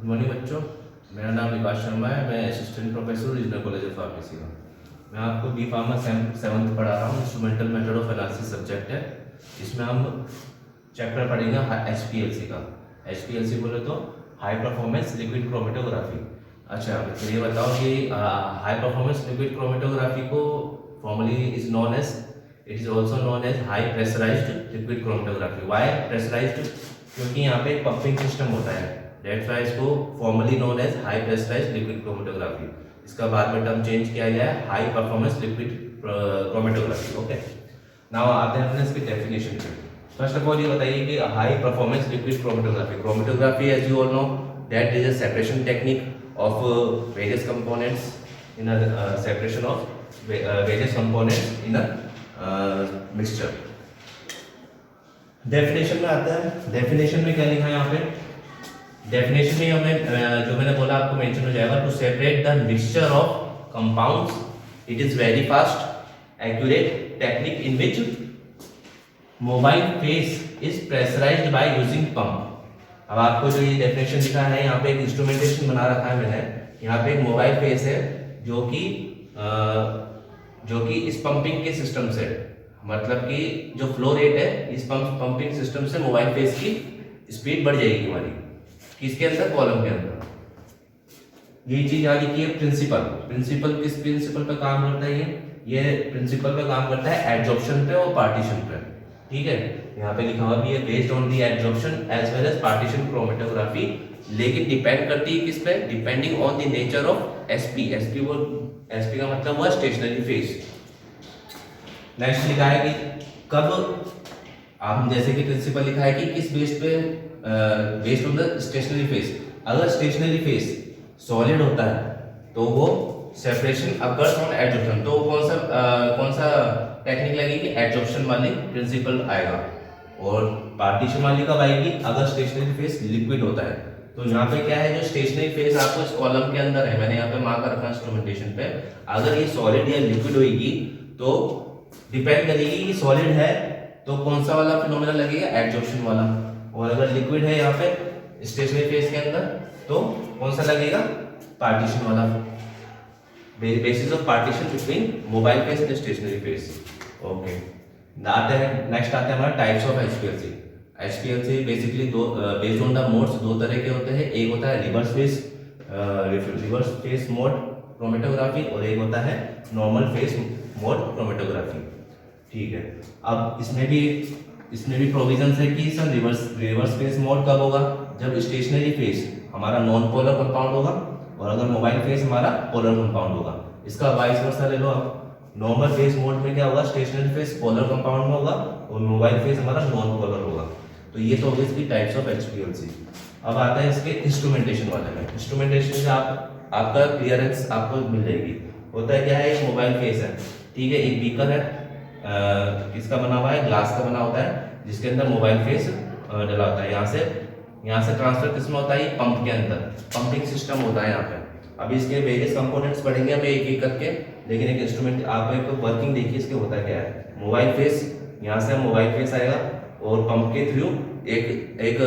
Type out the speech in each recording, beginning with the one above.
Good morning बच्चों। मेरा नाम विकास शर्मा है। मैं assistant professor regional college of pharmacy का। मैं आपको बी फार्मा सेवन्थ पढ़ा रहा हूँ। Instrumental method of analysis subject है। इसमें हम चैप्टर पढ़ेंगे HPLC का। HPLC बोले तो हाई परफॉर्मेंस लिक्विड क्रोमेटोग्राफी। अच्छा, तो ये बताओ कि हाई परफॉर्मेंस लिक्विड क्रोमेटोग्राफी को formally is known as it is also known as high pressurized liquid chromatography. Why pressurized? क्योंकि यहाँ पे पंपिंग सिस्टम होता है। डेट्स वाई इसको formally known as high pressurized liquid chromatography. इसका बाद में टर्म चेंज किया गया है high performance liquid chromatography. Okay, now आते हैं अपने इसकी डेफिनेशन पे। फर्स्ट ऑफ ऑल ये बताइए कि high performance liquid chromatography. Chromatography as you all know that is a separation technique of various components in a separation of various components in a mixture. Definition में आता है। Definition में क्या लिखा है यहाँ पे? डेफिनेशन में हमें जो मैंने बोला आपको मेंशन हो जाएगा। To separate the mixture of compounds it is very fast accurate technique in which mobile phase is pressurized by using pump. अब आपको जो ये डेफिनेशन लिखा है यहाँ पे एक इंस्ट्रूमेंटेशन बना रखा है मैंने। यहाँ पे एक मोबाइल फेस है जो कि इस पंपिंग के सिस्टम से, मतलब कि जो फ्लो रेट है इस पंपिंग सिस्टम से मोबाइल फेस की स्पीड बढ़ जाएगी हमारी। किसके अंदर? कॉलम के अंदर। ये चीज याद रखिए। प्रिंसिपल किस प्रिंसिपल पे काम करता है? ये प्रिंसिपल पे काम करता है एडजॉर्प्शन पे और पार्टीशन पे। ठीक है, यहाँ पे लिखा हुआ भी है based on the adsorption as well as partition chromatography. लेकिन डिपेंड करती है किस पे? Depending on the nature of SP का मतलब हुआ स्टेशनरी फेज। नेक्स्ट लिखा है कि कब आप जैसे कि प्रिंसिपल लिखा है कि किस बेस पे based on the stationary phase. अगर स्टेशनरी फेज सॉलिड होता है तो वो सेपरेशन अकर्स ऑन एडजॉर्प्शन। तो कौन सा टेक्निक लगेगी? एडजॉर्प्शन वाली प्रिंसिपल आएगा। और पार्टीशन वाली कब आएगी? अगर स्टेशनरी फेज लिक्विड होता है। तो यहाँ पे क्या है, जो स्टेशनरी फेज आपको इस कॉलम के अंदर है, मैंने यहाँ पे मार्क कर रखा है इंस्ट्रूमेंटेशन पे। अगर ये सॉलिड या लिक्विड होगी तो डिपेंड करेगी कि सॉलिड है तो कौन सा वाला फिनोमेना लगेगा? एडजॉर्प्शन वाला। और अगर लिक्विड है यहाँ पे स्टेशनरी फेज के अंदर तो कौन सा लगेगा? पार्टीशन वाला। Basis of partition between mobile phase and stationary phase. Okay, आते हैं नेक्स्ट आते हैं हमारा types of HPLC। HPLC basically based on the modes दो तरह के होते हैं। एक होता है रिवर्स फेस मोड क्रोमेटोग्राफी और एक होता है नॉर्मल फेस मोड क्रोमेटोग्राफी। ठीक है, अब इसमें भी प्रोविजंस है कि सर रिवर्स फेस मोड कब होगा? जब स्टेशनरी फेस हमारा नॉन पोलर कंपाउंड होगा और अगर मोबाइल फेस हमारा पोलर कंपाउंड होगा। इसका वाइस वर्सा ले लो आप। नॉर्मल फेस मोड में क्या होगा? स्टेशनरी फेस पोलर कंपाउंड में होगा और मोबाइल फेस हमारा नॉन पोलर होगा। तो ये तो होगी इसकी टाइप्स ऑफ HPLC। अब आता है इसके इंस्ट्रूमेंटेशन वाले में। इंस्ट्रूमेंटेशन से आपका क्लियरेंस आपको मिल जाएगी। होता है क्या है, एक मोबाइल फेस है, ठीक है, एक बीकर है, किसका बना हुआ है? ग्लास का बना होता है, जिसके अंदर मोबाइल फेस डला होता है। यहाँ से ट्रांसफर किसमें होता है? पंप के अंदर। पंपिंग सिस्टम होता है यहाँ पे। अभी इसके वेरियस कंपोनेंट्स पढ़ेंगे हम एक एक करके, लेकिन एक इंस्ट्रूमेंट आप एक वर्किंग देखिए इसके होता क्या है। मोबाइल फेस, यहाँ से मोबाइल फेस आएगा और पंप के थ्रू एक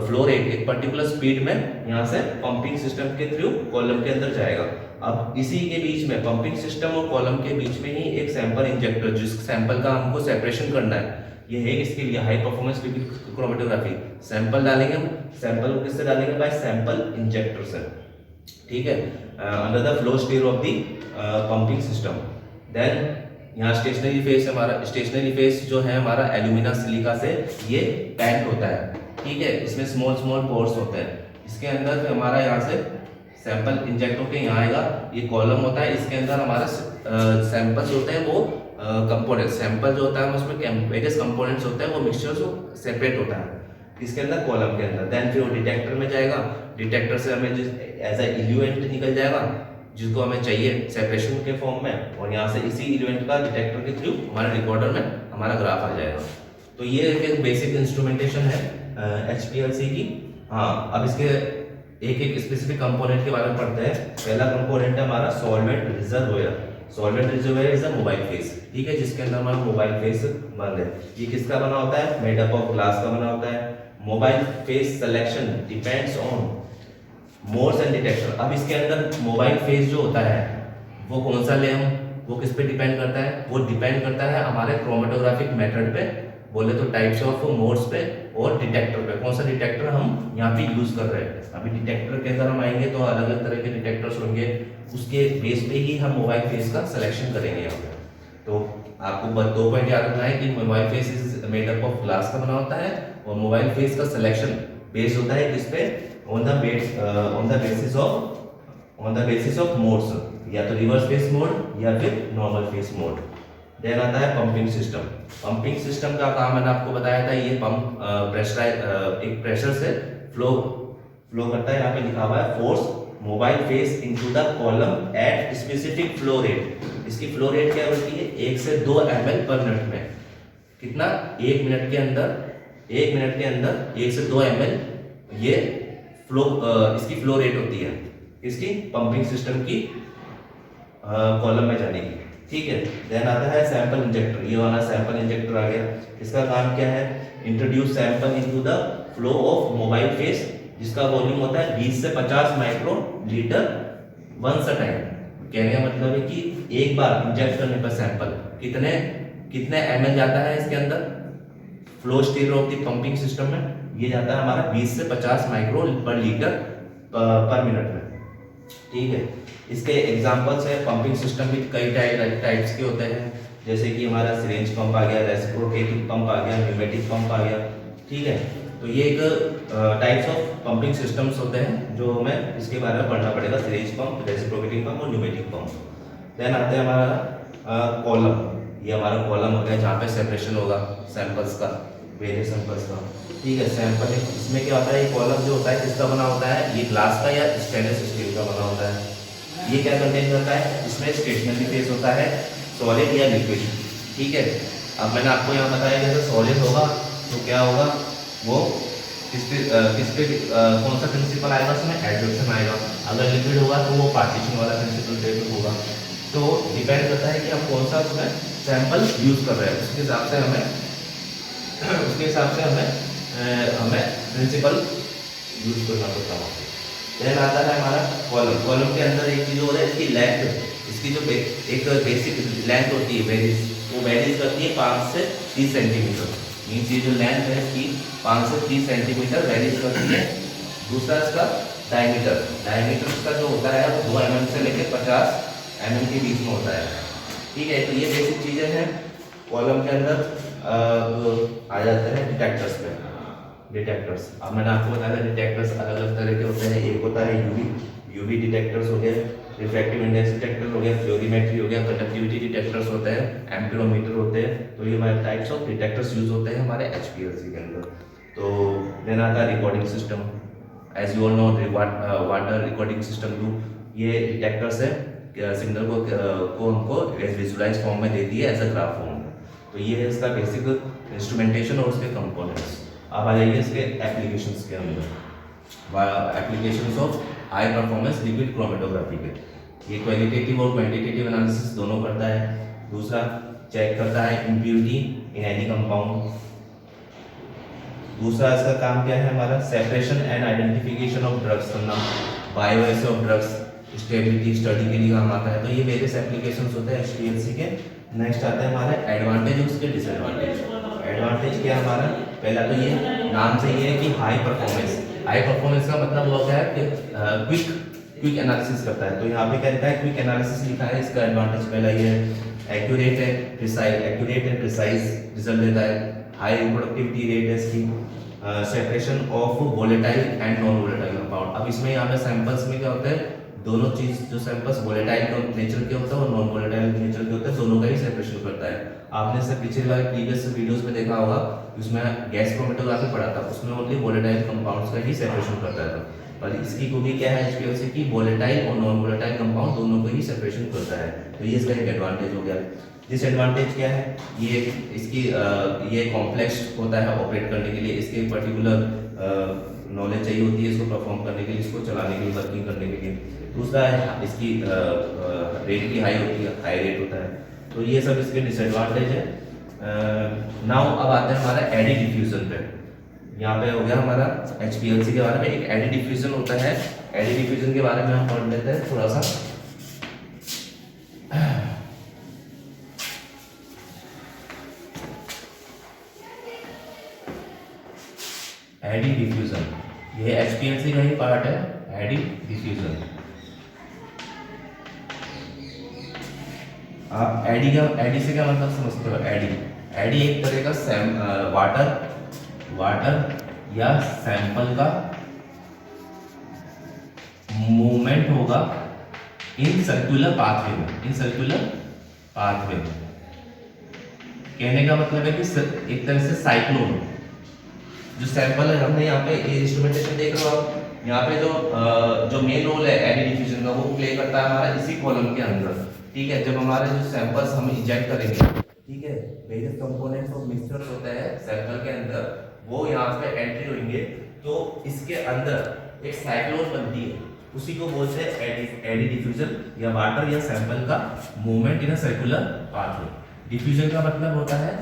फ्लो रेट एक पर्टिकुलर स्पीड में यहाँ से पंपिंग सिस्टम के थ्रू कॉलम के अंदर जाएगा। अब इसी के बीच में पंपिंग सिस्टम और कॉलम के बीच में ही एक सैंपल इंजेक्टर, जिस सैंपल का हमको सेपरेशन करना है, ये है इसके लिए high performance liquid chromatography. Sample डालेंगे हम, सैंपल को किससे डालेंगे? बाय सैंपल इंजेक्टर से। ठीक है, under the flow stage of the pumping system. Then यहाँ स्टेशनरी फेस हमारा, स्टेशनरी फेस जो है हमारा एल्यूमिना सिलिका से ये पैक्ड होता है। ठीक है, इसमें स्मॉल पोर्स होते हैं। इसके अंदर हमारा यहाँ से सैंपल इंजेक्ट होकर यहाँ आएगा, ये कॉलम होता है, इसके अंदर हमारा सैंपल्स होते हैं, वो कंपोनेंट सैंपल जो होता है उसमें वेरियस कंपोनेंट्स होते हैं, वो मिक्सचर जो सेपरेट होता है इसके अंदर कॉलम के अंदर। देन फिर वो डिटेक्टर में जाएगा, डिटेक्टर से हमें एज ए इल्यूएंट निकल जाएगा जिसको हमें चाहिए सेपरेशन के फॉर्म में, और यहाँ से इसी इल्यूएंट का डिटेक्टर के थ्रू हमारे रिकॉर्डर में हमारा ग्राफ आ जाएगा। तो ये एक बेसिक इंस्ट्रूमेंटेशन है HPLC की। हाँ, अब इसके एक एक स्पेसिफिक कंपोनेंट के बारे में पढ़ते हैं। पहला कंपोनेंट है हमारा solvent reservoir. Solvent reservoir is a mobile face. ठीक है, जिसके अंदर हमारा मोबाइल फेस बंद है। ये किसका बना होता है? मेड अप ऑफ ग्लास का बना होता है। Mobile face selection depends on modes and detector. अब इसके अंदर मोबाइल फेस जो होता है वो कौन सा ले हम, वो किस पे डिपेंड करता है, वो डिपेंड करता है हमारे क्रोमेटोग्राफिक मेथड पे, बोले तो टाइप्स ऑफ मोड्स पे, और डिटेक्टर पे, कौन सा डिटेक्टर हम यहाँ पे यूज कर रहे हैं। अभी डिटेक्टर के अंदर हम आएंगे तो अलग अलग तरह के डिटेक्टर्स होंगे, उसके बेस पे ही हम मोबाइल फेस का सिलेक्शन करेंगे यहाँ पे। तो आपको 2 पॉइंट याद रखना है कि mobile phase is made up of glass का बना होता है, और मोबाइल फेस का सिलेक्शन बेस्ड होता है किस पे, on the basis of modes, या तो रिवर्स फेस मोड या फिर नॉर्मल फेस मोड। देन आता है पंपिंग सिस्टम। पंपिंग सिस्टम का काम मैंने आपको बताया था, ये पंप एक प्रेशर से फ्लो करता है। यहाँ पे लिखा हुआ है force mobile face into the column at specific flow rate. इसकी फ्लो रेट क्या होती है, 1 से 2 ml पर मिनट में। कितना, 1 मिनट के अंदर 1 से 2 ml ये इसकी फ्लो रेट होती है, इसकी पंपिंग सिस्टम की कॉलम में जाने की। ठीक है। देन आता है सैंपल इंजेक्टर। ये वाला सैंपल इंजेक्टर आ गया। इसका काम क्या है, introduce sample into the flow of mobile phase, जिसका वॉल्यूम होता है 20 से 50 micro litre once a time. कहने का मतलब है कि एक बार इंजेक्ट करने पर सैंपल कितने ml जाता है इसके अंदर flow state of the pumping system में, ये जाता है हमारा 20 से 50 माइक्रो पर लीटर पर मिनट में। ठीक है। इसके एग्जांपल्स है, पंपिंग सिस्टम भी कई टाइप्स के होते हैं, जैसे कि हमारा सिरेंज पंप आ गया, रेसिप्रोकेटिंग पंप आ गया, न्यूमेटिक पंप आ गया। ठीक है। तो ये एक टाइप्स ऑफ पंपिंग सिस्टम्स होते हैं जो हमें इसके बारे में पढ़ना पड़ेगा, सिरेंज पंप, रेसिप्रोकेटिंग पंप और न्यूमेटिक पंप। देन आते हैं हमारा कॉलम। ये हमारा कॉलम हो गया जहाँ पे सेपरेशन होगा सैंपल्स का, वेरियस सैंपल्स का। ठीक है। सैंपल इसमें क्या होता है, ये कॉलम जो होता है किसका बना होता है, ये ग्लास का या स्टेनलेस स्टील का बना होता है। ये क्या कंटेन करता है, इसमें स्टेशनरी फेस होता है, सॉलिड या लिक्विड। ठीक है। अब मैंने आपको यहाँ बताया जैसे सॉलिड होगा तो क्या होगा, वो किस पे कौन सा प्रिंसिपल आएगा, उसमें एडजॉर्प्शन आएगा। अगर लिक्विड होगा तो वो पार्टीशन वाला प्रिंसिपल टाइप होगा। तो डिपेंड करता है कि हम कौन सा उसमें सैंपल यूज कर रहे हैं, उसके हिसाब से हमें प्रिंसिपल यूज करना पड़ता है। देन आता है हमारा कॉलम। कॉलम के अंदर एक चीज और है, इसकी लेंथ, इसकी जो एक बेसिक लेंथ होती है वो वेरीज करती है 5 से 30 सेंटीमीटर। मीन्स ये जो लेंथ है इसकी 5 से 30 सेंटीमीटर वेरीज करती है। दूसरा इसका डायमीटर इसका जो होता है वो 2 mm से लेकर 50 mm के बीच में होता है। ठीक है। तो ये बेसिक चीज़ें हैं। कॉलम के अंदर आ जाते हैं डिटेक्टर्स पे। डिटेक्टर्स, अब मैंने आपको बताया था डिटेक्टर्स अलग अलग तरह के होते हैं। एक होता है यूवी डिटेक्टर्स हो गए, रिफ्रैक्टिव इंडेक्स डिटेक्टर हो गया, फ्लोरीमेट्री हो गया, कंडक्टिविटी डिटेक्टर्स होते हैं, एम्पिरोमीटर होते हैं। तो ये हमारे टाइप्स ऑफ डिटेक्टर्स यूज होते हैं हमारे HPLC के अंदर। तो देन आता है recording system. As you all know water recording system to, ये डिटेक्टर्स है, सिग्नल को हमको विजुअलाइज फॉर्म में देती है एज अ ग्राफ फॉर्म में। तो ये है इसका बेसिक इंस्ट्रूमेंटेशन और उसके कंपोनेंट्स। अब आ जाइए इसके एप्लीकेशंस के अंदर, applications of high performance liquid chromatography के। ये क्वालिटेटिव और क्वांटिटेटिव एनालिसिस दोनों करता है। दूसरा चेक करता है इम्प्योरिटी इन एनी कंपाउंड। दूसरा इसका काम क्या है हमारा, separation and identification of drugs करना, बायोएस ऑफ ड्रग्स, स्टेबिलिटी स्टडी के लिए काम आता है। तो ये वेरियस एप्लीकेशंस होते हैं HPLC के। नेक्स्ट आता है हमारा एडवांटेज, उसके डिसएडवांटेज। एडवांटेज क्या है हमारा, पहला तो ये नाम से ये है कि हाई परफॉर्मेंस। हाई परफॉर्मेंस का मतलब होता है कि क्विक एनालिसिस करता है। तो यहाँ पे क्या लिखा है, क्विक एनालिसिस लिखा है। इसका एडवांटेज पहला ये है, एक्यूरेट एंड प्रिसाइज रिजल्ट देता है। हाई प्रोडक्टिविटी रेट है इसकी। Separation of volatile and non volatile compound. अब इसमें यहाँ पे सैंपल्स में क्या होता है, दोनों चीज, जो सैंपल्स वोलेटाइल नेचर के होते हैं और नॉन वोलेटाइल नेचर के होते हैं, दोनों का ही सेपरेशन करता है। आपने से पिछले वाले प्रीवियस वीडियोस में देखा होगा, उसमें गैस क्रोमेटोग्राफी पढ़ा था, उसमें ओनली वोलेटाइल कंपाउंड्स का ही सेपरेशन करता था। पर इसकी खूबी क्या है HPLC की, वोलेटाइल और नॉन वोलेटाइल कंपाउंड दोनों को ही सेपरेशन करता है। तो ये इसका एक एडवांटेज हो गया। डिसएडवांटेज क्या है, ये इसकी ये कॉम्प्लेक्स होता है ऑपरेट करने के लिए। इसके पर्टिकुलर नॉलेज चाहिए होती है इसको परफॉर्म करने के लिए, इसको चलाने के लिए, वर्किंग करने के लिए। दूसरा है इसकी रेट की हाई होती है, हाई रेट होता है। तो ये सब इसके डिसएडवांटेज है। नाउ अब आते हैं हमारा एडी डिफ्यूजन पे। यहाँ पे हो गया हमारा HPLC के बारे में। एक एडी डिफ्यूजन होता है, एडी डिफ्यूजन के बारे में हम पढ़ लेते हैं थोड़ा सा। एडी डिफ्यूजन, ये HPLC का ही पार्ट है, एडी डिफ्यूजन। आप एडी से क्या मतलब समझते हो? एडी एक तरह का वाटर या सैंपल का मूवमेंट होगा इन सर्कुलर पाथवे में, कहने का मतलब है कि एक तरह से साइक्लोन जो सैंपल है, हमने यहाँ पे इंस्ट्रूमेंटेशन देख रहे हो आप, यहाँ पे जो मेन रोल है एडी डिफ्यूजन का वो प्ले करता है हमारा इसी कॉलम के अंदर। ठीक है, जब हमारे जो सैंपल्स हम इंजेक्ट करेंगे, ठीक है, वेरियस कंपोनेंट्स ऑफ मिक्सचर होता है सैंपल के अंदर, वो यहाँ पे एंट्री होंगे तो इसके अंदर एक साइक्लोन बनती है, उसी को बोलते हैं एडी डिफ्यूजन या वाटर या सैंपल का movement in a circular pathway. Diffusion का मतलब होता है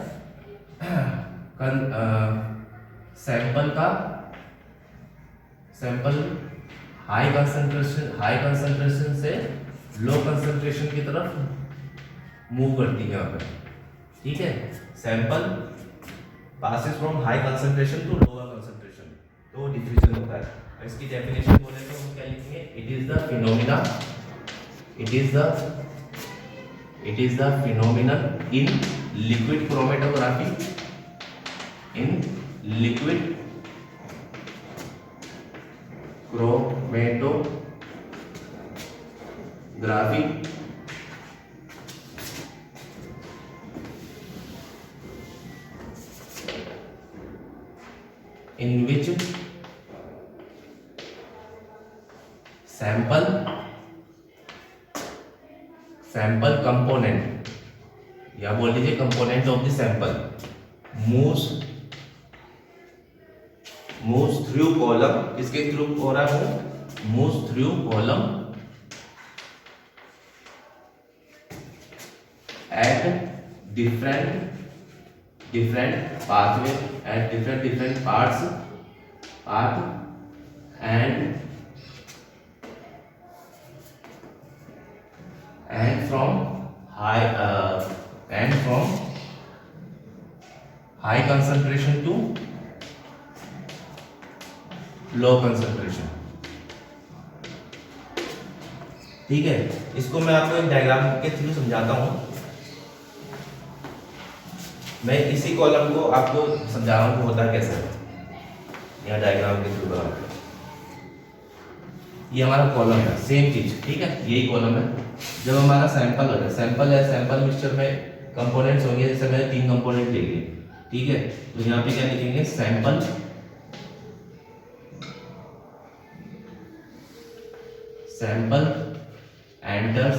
सैंपल हाई कंसंट्रेशन से लो कंसंट्रेशन की तरफ मूव करती है यहाँ पर। ठीक है, sample passes from high concentration to lower concentration, तो डिफ्यूजन होता है। इसकी डेफिनेशन बोले तो हम क्या लिखेंगे? It is the phenomenon in liquid chromatography in which sample component या बोल लीजिए component of the sample moves through column, किसके थ्रू हो रहा है? moves through column at different pathway at different path and from high concentration to low concentration. ठीक है, इसको मैं आपको एक डायग्राम के थ्रू समझाता हूं। मैं इसी कॉलम को आपको समझा रहा हूं कि होता कैसे है, यहाँ डायग्राम के थ्रू बना। ये हमारा कॉलम है, सेम चीज। ठीक है, यही कॉलम है। जब हमारा सैंपल होगा, सैंपल मिक्सचर में कंपोनेंट्स होंगे, जैसे मैंने 3 कंपोनेंट ले लिए। ठीक है, तो यहाँ पे क्या लिखेंगे? Sample enters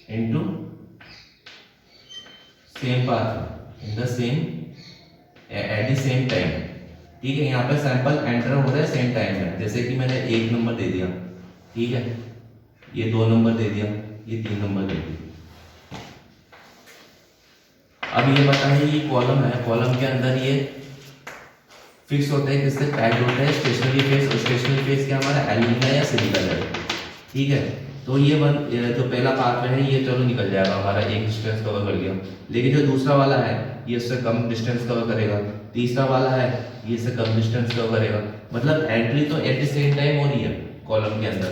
into same path in the same at the same time। ठीक है, यहाँ पे सैंपल एंटर हो रहा है सेम टाइम में। जैसे कि मैंने 1 नंबर दे दिया, ठीक है, ये 2 नंबर दे दिया, ये 3 नंबर दे दिया। अब ये बताइए, ये कॉलम है, कॉलम के अंदर ये फिक्स होते हैं, किससे टैग्ड होते हैं? Stationary phase. और स्टेशनरी फेस क्या हमारा? एल्यूमिना या सिलिकॉन है। ठीक है, तो ये जो पहला पार्ट है ये चलो निकल जाएगा, हमारा एक डिस्टेंस कवर कर लिया। लेकिन जो दूसरा वाला है ये इससे कम डिस्टेंस कवर करेगा, तीसरा वाला है ये इससे कम डिस्टेंस कवर करेगा। मतलब एंट्री तो एट द सेम टाइम हो रही है कॉलम के अंदर,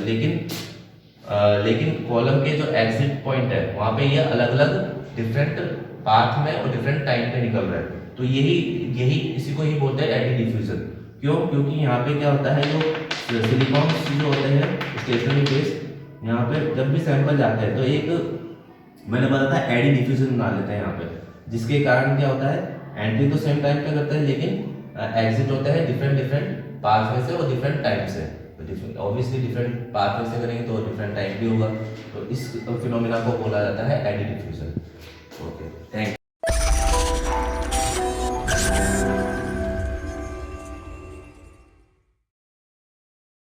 लेकिन कॉलम के जो एग्जिट पॉइंट है वहाँ पे ये अलग अलग डिफरेंट पाथ में और डिफरेंट टाइम पे निकल रहा है। तो यही इसी को ही बोलते हैं एडी डिफ्यूजन। क्यों? क्योंकि यहाँ पे क्या होता है, जो सिलिकॉन जो होते हैं स्टेशनरी फेस, यहाँ पे जब भी सैंपल जाते हैं तो एक मैंने बताया था एडी डिफ्यूजन बना लेते हैं यहाँ पे, जिसके कारण क्या होता है, एंट्री तो सेम टाइम पे करते हैं लेकिन एग्जिट होता है डिफरेंट पाथवे से और डिफरेंट टाइम से। तो ऑब्वियसली डिफरेंट पाथवे से करेंगे तो डिफरेंट टाइम भी होगा। तो इस फिनोमिना को बोला जाता है एडी डिफ्यूजन।